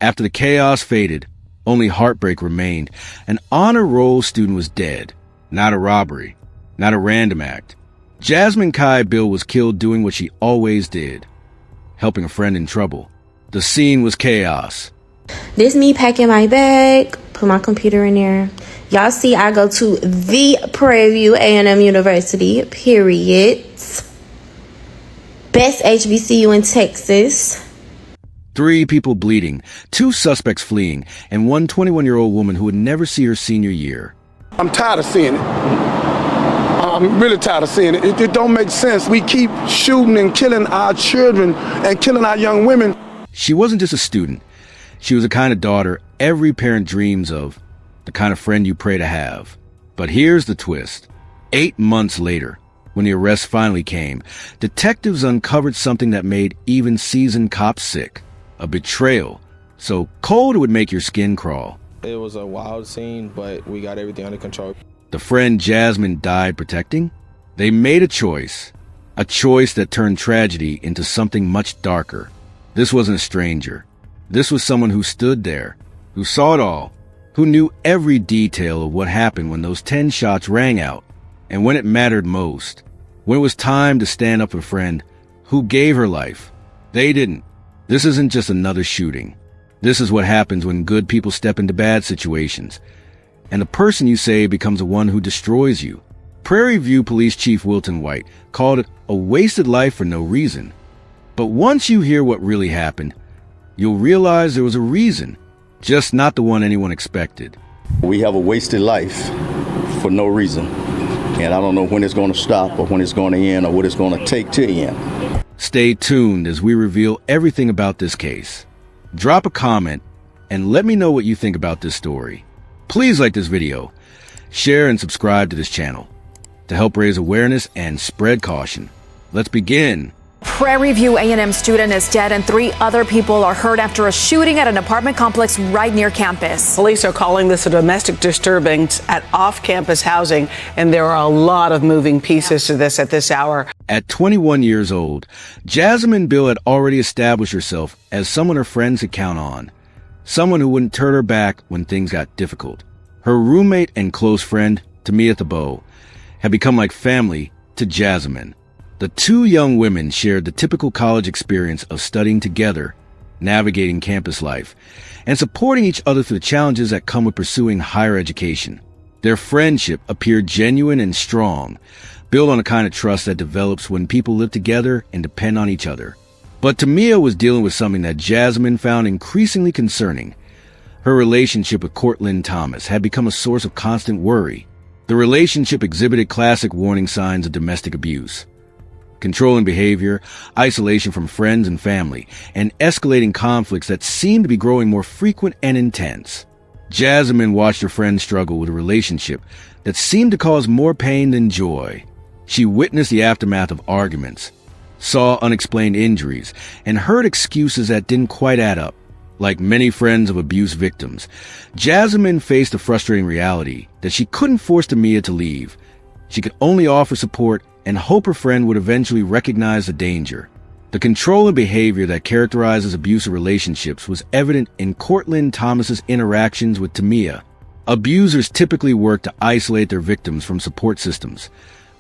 After the chaos faded, only heartbreak remained. An honor roll student was dead. Not a robbery. Not a random act. Jazmyn Kye Bill was killed doing what she always did, helping a friend in trouble. The scene was chaos. This me packing my bag, put my computer in there. Y'all see I go to the Prairie View A&M University, period. Best HBCU in Texas. 3 people bleeding, 2 suspects fleeing, and one 21-year-old woman who would never see her senior year. I'm tired of seeing it. I'm really tired of seeing it. It don't make sense. We keep shooting and killing our children and killing our young women. She wasn't just a student. She was the kind of daughter every parent dreams of, the kind of friend you pray to have. But here's the twist. 8 months later, when the arrest finally came, detectives uncovered something that made even seasoned cops sick. A betrayal. So cold it would make your skin crawl. It was a wild scene, but we got everything under control. The friend Jazmyn died protecting? They made a choice that turned tragedy into something much darker. This wasn't a stranger. This was someone who stood there, who saw it all, who knew every detail of what happened when those 10 shots rang out, and when it mattered most, when it was time to stand up for a friend who gave her life. They didn't. This isn't just another shooting. This is what happens when good people step into bad situations, and the person you save becomes the one who destroys you. Prairie View Police Chief Wilton White called it a wasted life for no reason. But once you hear what really happened, you'll realize there was a reason, just not the one anyone expected. We have a wasted life for no reason, and I don't know when it's going to stop or when it's going to end or what it's going to take to end. Stay tuned as we reveal everything about this case. Drop a comment and let me know what you think about this story. Please like this video, share and subscribe to this channel to help raise awareness and spread caution. Let's begin. Prairie View A&M student is dead and 3 other people are hurt after a shooting at an apartment complex right near campus. Police are calling this a domestic disturbance at off-campus housing, and there are a lot of moving pieces to this at this hour. At 21 years old, Jazmyn Bill had already established herself as someone her friends could count on, someone who wouldn't turn her back when things got difficult. Her roommate and close friend, Tamia Thibeaux, had become like family to Jazmyn. The 2 young women shared the typical college experience of studying together, navigating campus life, and supporting each other through the challenges that come with pursuing higher education. Their friendship appeared genuine and strong, built on a kind of trust that develops when people live together and depend on each other. But Tamia was dealing with something that Jazmyn found increasingly concerning. Her relationship with Courtlynn Thomas had become a source of constant worry. The relationship exhibited classic warning signs of domestic abuse. Controlling behavior, isolation from friends and family, and escalating conflicts that seemed to be growing more frequent and intense. Jazmyn watched her friend struggle with a relationship that seemed to cause more pain than joy. She witnessed the aftermath of arguments, saw unexplained injuries, and heard excuses that didn't quite add up. Like many friends of abuse victims, Jazmyn faced the frustrating reality that she couldn't force Tamia to leave. She could only offer support and hope her friend would eventually recognize the danger. The control and behavior that characterizes abusive relationships was evident in Courtlynn Thomas's interactions with Tamia. Abusers typically work to isolate their victims from support systems,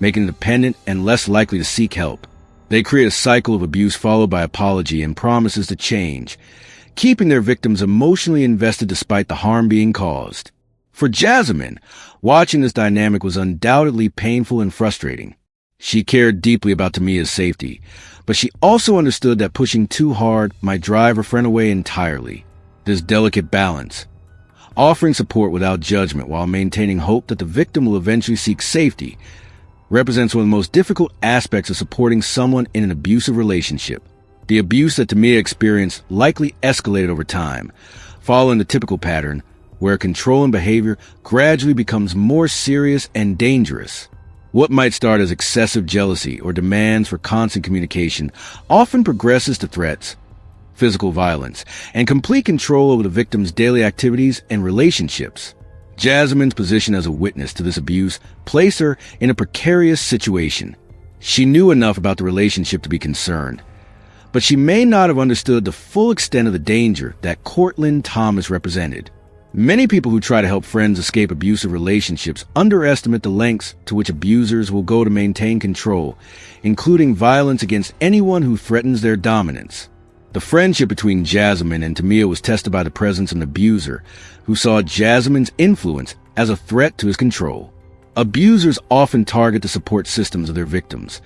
making them dependent and less likely to seek help. They create a cycle of abuse followed by apology and promises to change, keeping their victims emotionally invested despite the harm being caused. For Jazmyn, watching this dynamic was undoubtedly painful and frustrating. She cared deeply about Tamia's safety, but she also understood that pushing too hard might drive her friend away entirely. This delicate balance, offering support without judgment while maintaining hope that the victim will eventually seek safety, represents one of the most difficult aspects of supporting someone in an abusive relationship. The abuse that Tamia experienced likely escalated over time, following the typical pattern where control and behavior gradually becomes more serious and dangerous. What might start as excessive jealousy or demands for constant communication often progresses to threats, physical violence, and complete control over the victim's daily activities and relationships. Jazmyn's position as a witness to this abuse placed her in a precarious situation. She knew enough about the relationship to be concerned, But she may not have understood the full extent of the danger that Courtlynn Thomas represented. Many people who try to help friends escape abusive relationships underestimate the lengths to which abusers will go to maintain control, including violence against anyone who threatens their dominance. The friendship between Jazmyn and Tamia was tested by the presence of an abuser who saw Jazmyn's influence as a threat to his control. Abusers often target the support systems of their victims,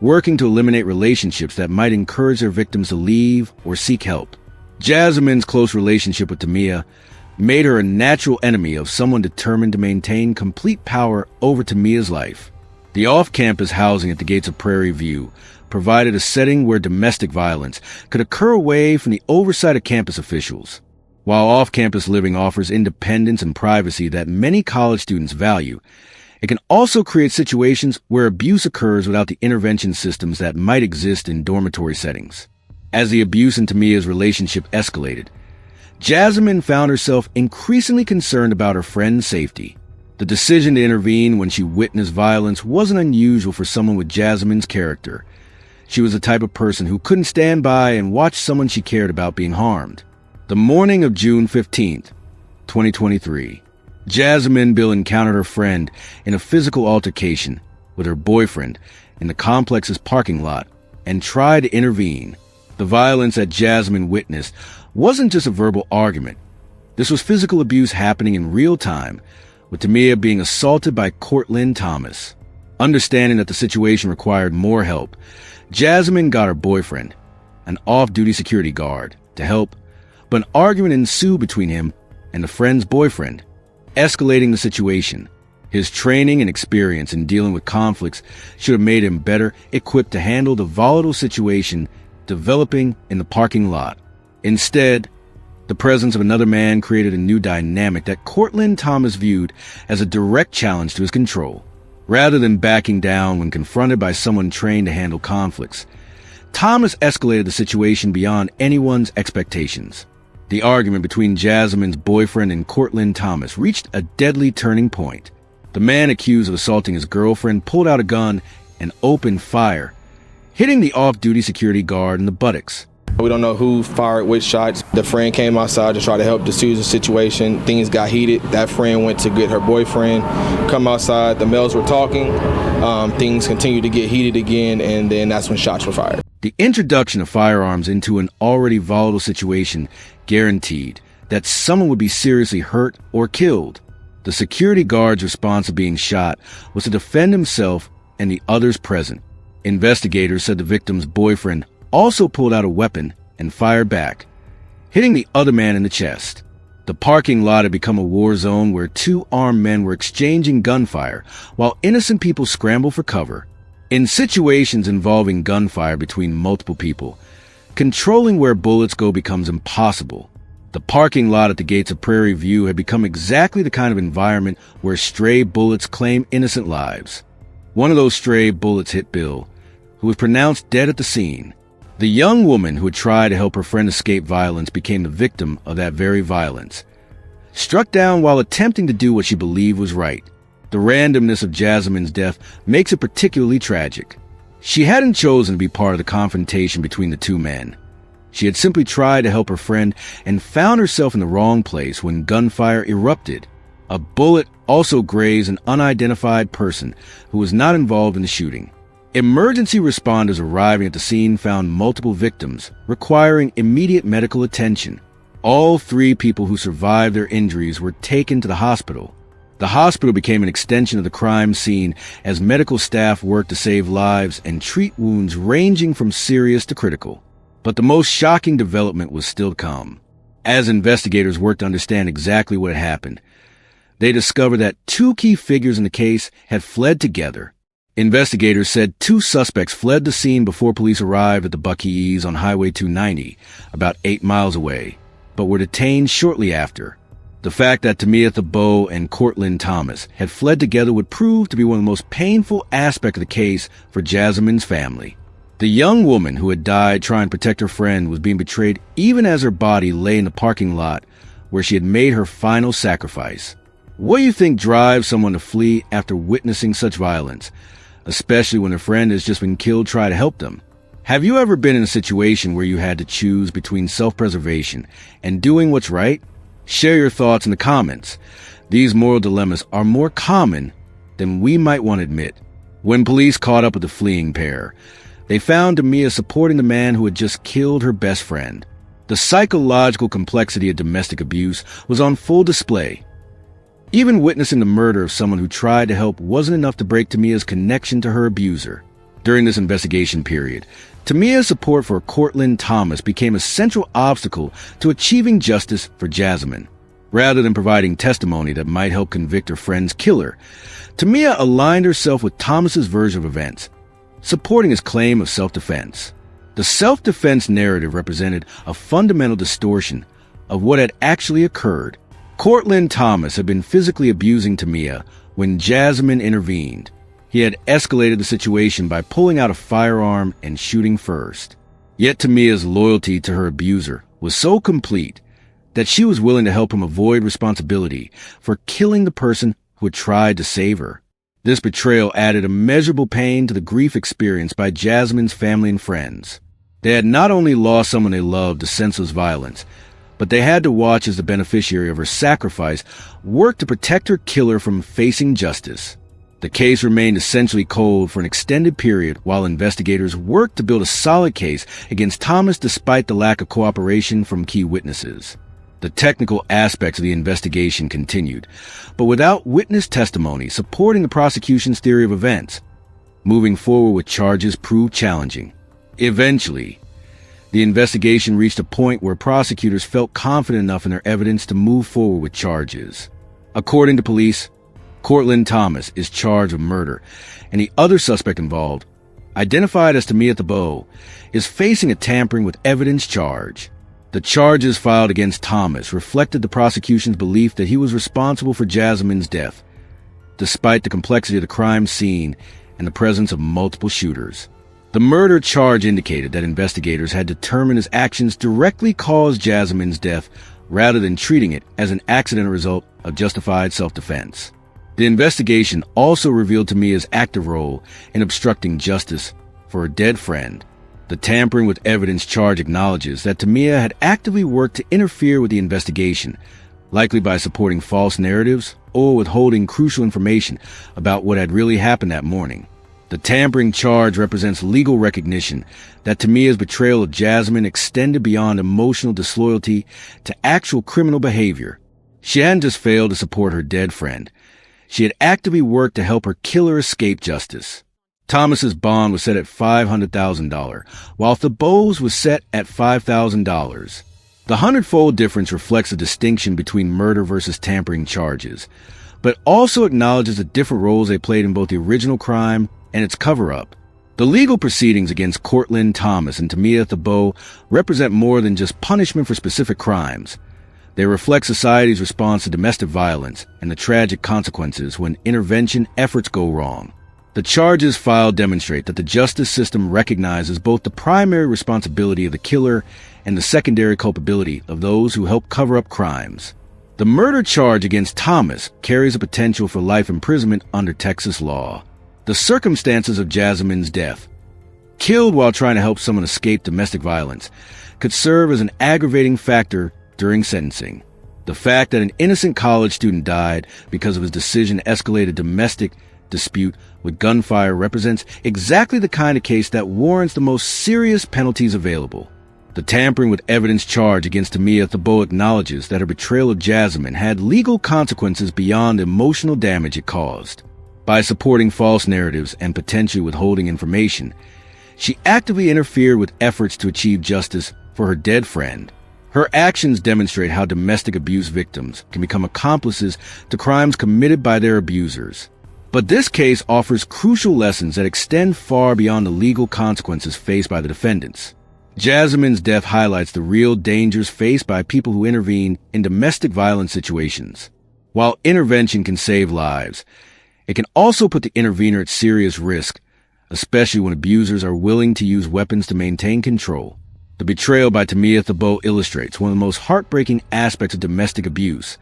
working to eliminate relationships that might encourage their victims to leave or seek help. Jazmyn's close relationship with Tamia made her a natural enemy of someone determined to maintain complete power over Tamia's life. The off-campus housing at the gates of Prairie View provided a setting where domestic violence could occur away from the oversight of campus officials. While off-campus living offers independence and privacy that many college students value, it can also create situations where abuse occurs without the intervention systems that might exist in dormitory settings. As the abuse in Tamia's relationship escalated, Jazmyn found herself increasingly concerned about her friend's safety. The decision to intervene when she witnessed violence wasn't unusual for someone with Jazmyn's character. She was the type of person who couldn't stand by and watch someone she cared about being harmed. The morning of June 15th, 2023, Jazmyn Bill encountered her friend in a physical altercation with her boyfriend in the complex's parking lot and tried to intervene. The violence that Jazmyn witnessed wasn't just a verbal argument. This was physical abuse happening in real time, with Tamia being assaulted by Courtlynn Thomas. Understanding that the situation required more help, Jazmyn got her boyfriend, an off-duty security guard, to help, but an argument ensued between him and the friend's boyfriend, escalating the situation. His training and experience in dealing with conflicts should have made him better equipped to handle the volatile situation developing in the parking lot. Instead, the presence of another man created a new dynamic that Courtlynn Thomas viewed as a direct challenge to his control. Rather than backing down when confronted by someone trained to handle conflicts, Thomas escalated the situation beyond anyone's expectations. The argument between Jazmyn's boyfriend and Courtlynn Thomas reached a deadly turning point. The man accused of assaulting his girlfriend pulled out a gun and opened fire, hitting the off-duty security guard in the buttocks. We don't know who fired which shots. The friend came outside to try to help diffuse the situation. Things got heated. That friend went to get her boyfriend, come outside. The males were talking. Things continued to get heated again, and then that's when shots were fired. The introduction of firearms into an already volatile situation guaranteed that someone would be seriously hurt or killed. The security guard's response to being shot was to defend himself and the others present. Investigators said the victim's boyfriend also pulled out a weapon and fired back, hitting the other man in the chest. The parking lot had become a war zone where two armed men were exchanging gunfire while innocent people scrambled for cover. In situations involving gunfire between multiple people, controlling where bullets go becomes impossible. The parking lot at the gates of Prairie View had become exactly the kind of environment where stray bullets claim innocent lives. One of those stray bullets hit Bill, who was pronounced dead at the scene. The young woman who had tried to help her friend escape violence became the victim of that very violence, struck down while attempting to do what she believed was right. The randomness of Jazmyn's death makes it particularly tragic. She hadn't chosen to be part of the confrontation between the two men. She had simply tried to help her friend and found herself in the wrong place when gunfire erupted. A bullet also grazed an unidentified person who was not involved in the shooting. Emergency responders arriving at the scene found multiple victims, requiring immediate medical attention. All three people who survived their injuries were taken to the hospital. The hospital became an extension of the crime scene as medical staff worked to save lives and treat wounds ranging from serious to critical. But the most shocking development was still to come. As investigators worked to understand exactly what had happened, they discovered that two key figures in the case had fled together. Investigators said two suspects fled the scene before police arrived at the Buc-ee's on Highway 290, about 8 miles away, but were detained shortly after. The fact that Tamia Thibeaux and Courtlynn Thomas had fled together would prove to be one of the most painful aspects of the case for Jazmyn's family. The young woman who had died trying to protect her friend was being betrayed even as her body lay in the parking lot where she had made her final sacrifice. What do you think drives someone to flee after witnessing such violence, especially when a friend has just been killed trying to help them? Have you ever been in a situation where you had to choose between self-preservation and doing what's right? Share your thoughts in the comments. These moral dilemmas are more common than we might want to admit. When police caught up with the fleeing pair, they found Tamia supporting the man who had just killed her best friend. The psychological complexity of domestic abuse was on full display. Even witnessing the murder of someone who tried to help wasn't enough to break Tamia's connection to her abuser. During this investigation period, Tamia's support for Courtlynn Thomas became a central obstacle to achieving justice for Jazmyn. Rather than providing testimony that might help convict her friend's killer, Tamia aligned herself with Thomas's version of events, supporting his claim of self-defense. The self-defense narrative represented a fundamental distortion of what had actually occurred. Courtlynn Thomas had been physically abusing Tamia when Jazmyn intervened. He had escalated the situation by pulling out a firearm and shooting first. Yet Tamia's loyalty to her abuser was so complete that she was willing to help him avoid responsibility for killing the person who had tried to save her. This betrayal added immeasurable pain to the grief experienced by Jazmyn's family and friends. They had not only lost someone they loved to senseless violence, but they had to watch as the beneficiary of her sacrifice worked to protect her killer from facing justice. The case remained essentially cold for an extended period while investigators worked to build a solid case against Thomas despite the lack of cooperation from key witnesses. The technical aspects of the investigation continued, but without witness testimony supporting the prosecution's theory of events. Moving forward with charges proved challenging. Eventually, the investigation reached a point where prosecutors felt confident enough in their evidence to move forward with charges. According to police, Courtlynn Thomas is charged with murder, and the other suspect involved, identified as Tamia Thibeaux, is facing a tampering with evidence charge. The charges filed against Thomas reflected the prosecution's belief that he was responsible for Jazmyn's death, despite the complexity of the crime scene and the presence of multiple shooters. The murder charge indicated that investigators had determined his actions directly caused Jazmyn's death rather than treating it as an accidental result of justified self-defense. The investigation also revealed Tamia's active role in obstructing justice for her dead friend. The tampering with evidence charge acknowledges that Tamia had actively worked to interfere with the investigation, likely by supporting false narratives or withholding crucial information about what had really happened that morning. The tampering charge represents legal recognition that Tamia's betrayal of Jazmyn extended beyond emotional disloyalty to actual criminal behavior. She hadn't just failed to support her dead friend. She had actively worked to help her killer escape justice. Thomas's bond was set at $500,000, while Thibeaux's was set at $5,000. The hundredfold difference reflects a distinction between murder versus tampering charges, but also acknowledges the different roles they played in both the original crime and its cover-up. The legal proceedings against Courtlynn Thomas and Tamia Thibeaux represent more than just punishment for specific crimes. They reflect society's response to domestic violence and the tragic consequences when intervention efforts go wrong. The charges filed demonstrate that the justice system recognizes both the primary responsibility of the killer and the secondary culpability of those who help cover up crimes. The murder charge against Thomas carries a potential for life imprisonment under Texas law. The circumstances of Jazmyn's death, killed while trying to help someone escape domestic violence, could serve as an aggravating factor during sentencing. The fact that an innocent college student died because of his decision to escalate a domestic dispute with gunfire represents exactly the kind of case that warrants the most serious penalties available. The tampering with evidence charge against Tamia Thibeaux acknowledges that her betrayal of Jazmyn had legal consequences beyond the emotional damage it caused. By supporting false narratives and potentially withholding information, she actively interfered with efforts to achieve justice for her dead friend. Her actions demonstrate how domestic abuse victims can become accomplices to crimes committed by their abusers. But this case offers crucial lessons that extend far beyond the legal consequences faced by the defendants. Jazmyn's death highlights the real dangers faced by people who intervene in domestic violence situations. While intervention can save lives, it can also put the intervener at serious risk, especially when abusers are willing to use weapons to maintain control. The betrayal by Tamia Thibeaux illustrates one of the most heartbreaking aspects of domestic abuse: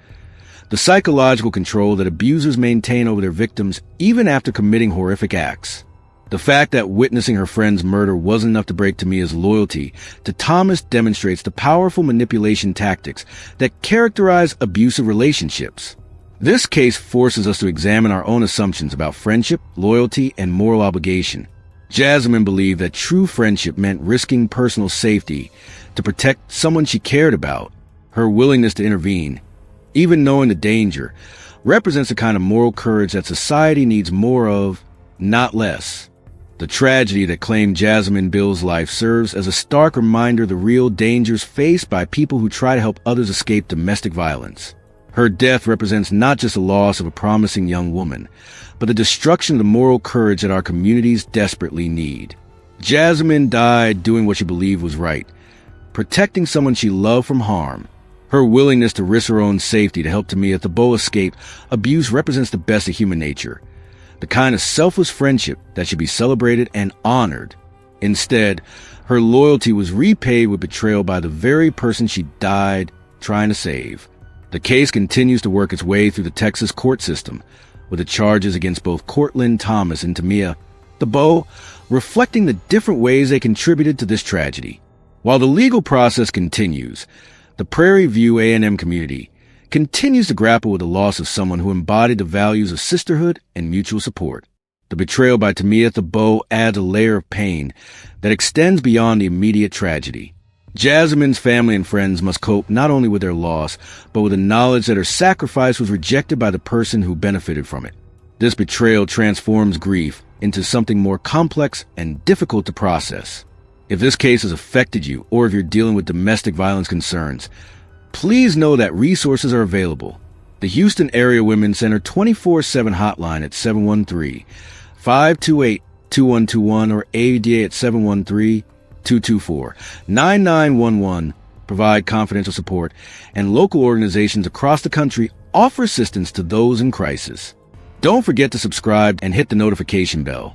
the psychological control that abusers maintain over their victims even after committing horrific acts. The fact that witnessing her friend's murder wasn't enough to break Tamia's loyalty to Thomas demonstrates the powerful manipulation tactics that characterize abusive relationships. This case forces us to examine our own assumptions about friendship, loyalty, and moral obligation. Jazmyn believed that true friendship meant risking personal safety to protect someone she cared about. Her willingness to intervene, even knowing the danger, represents a kind of moral courage that society needs more of, not less. The tragedy that claimed Jazmyn Bill's life serves as a stark reminder of the real dangers faced by people who try to help others escape domestic violence. Her death represents not just the loss of a promising young woman, but the destruction of the moral courage that our communities desperately need. Jazmyn died doing what she believed was right, protecting someone she loved from harm. Her willingness to risk her own safety to help Tamia Thibeaux escape abuse represents the best of human nature, the kind of selfless friendship that should be celebrated and honored. Instead, her loyalty was repaid with betrayal by the very person she died trying to save. The case continues to work its way through the Texas court system, with the charges against both Courtlynn Thomas and Tamia Thibeaux reflecting the different ways they contributed to this tragedy. While the legal process continues, the Prairie View A&M community continues to grapple with the loss of someone who embodied the values of sisterhood and mutual support. The betrayal by Tamia Thibeaux adds a layer of pain that extends beyond the immediate tragedy. Jazmyn's family and friends must cope not only with their loss, but with the knowledge that her sacrifice was rejected by the person who benefited from it. This betrayal transforms grief into something more complex and difficult to process. If this case has affected you, or if you're dealing with domestic violence concerns, please know that resources are available. The Houston Area Women's Center 24/7 hotline at 713-528-2121 or ADA at 713-224-9911 provide confidential support, and local organizations across the country offer assistance to those in crisis. Don't forget to subscribe and hit the notification bell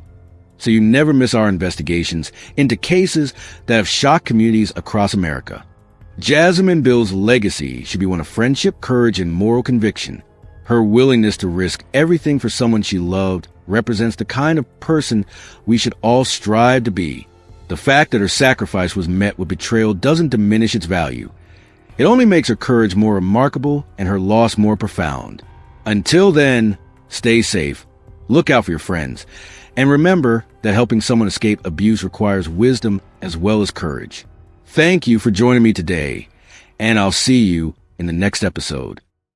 so you never miss our investigations into cases that have shocked communities across America. Jazmyn Bill's legacy should be one of friendship, courage, and moral conviction. Her willingness to risk everything for someone she loved represents the kind of person we should all strive to be. The fact that her sacrifice was met with betrayal doesn't diminish its value. It only makes her courage more remarkable and her loss more profound. Until then, stay safe, look out for your friends, and remember that helping someone escape abuse requires wisdom as well as courage. Thank you for joining me today, and I'll see you in the next episode.